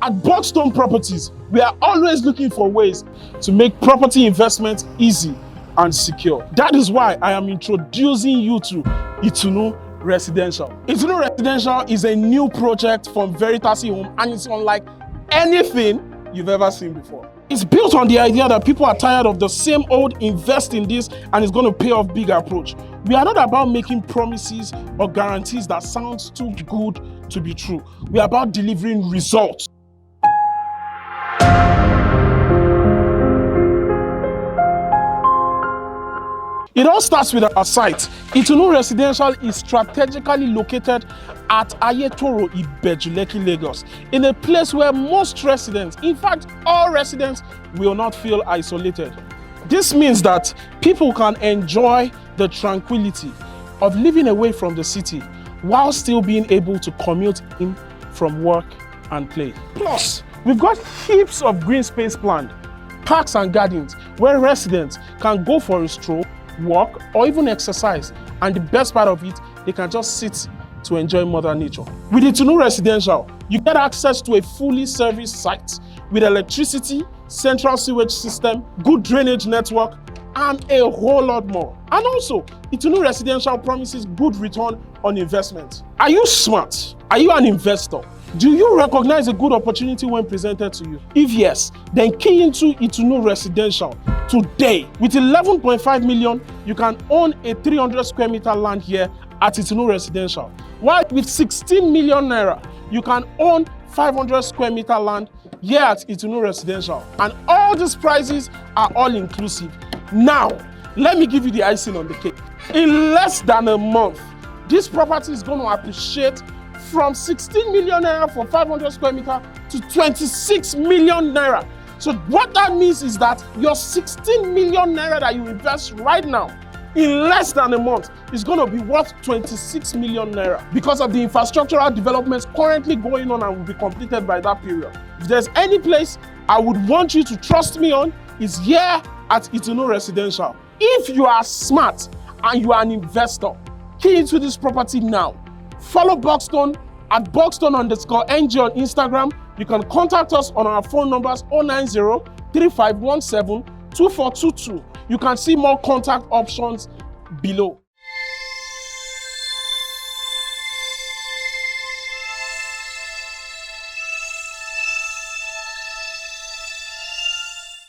At Buxstone Properties, we are always looking for ways to make property investment easy and secure. That is why I am introducing you to Itunu Residential. Itunu Residential is a new project from Veritasi Homes, and it's unlike anything you've ever seen before. It's built on the idea that people are tired of the same old invest in this and it's going to pay off big approach. We are not about making promises or guarantees that sounds too good to be true. We are about delivering results. It all starts with our site. Itunu Residential is strategically located at Aiyetoro, Ibeju Lekki, Lagos, in a place where most residents, in fact all residents, will not feel isolated. This means that people can enjoy the tranquility of living away from the city while still being able to commute in from work and play. Plus, we've got heaps of green space planned, parks and gardens where residents can go for a stroll, walk, or even exercise. And the best part of it, they can just sit to enjoy Mother Nature. With Itunu Residential, you get access to a fully serviced site with electricity, central sewage system, good drainage network, and a whole lot more. And also, Itunu Residential promises good return on investment. Are you smart? Are you an investor? Do you recognize a good opportunity when presented to you? If yes, then key into Itunu Residential today. With 11.5 million, you can own a 300 square meter land here at Itunu Residential. While with 16 million naira, you can own 500 square meter land here at Itunu Residential. And all these prices are all inclusive. Now, let me give you the icing on the cake. In less than a month, this property is going to appreciate from 16 million naira for 500 square meter to 26 million naira. So what that means is that your 16 million naira that you invest right now in less than a month is going to be worth 26 million naira because of the infrastructural developments currently going on and will be completed by that period. If there's any place I would want you to trust me on, is here at Itunu Residential. If you are smart and you are an investor, key into this property now. Follow Buxstone at Buxstone_NG on Instagram. You can contact us on our phone numbers 090-3517-2422. You can see more contact options below.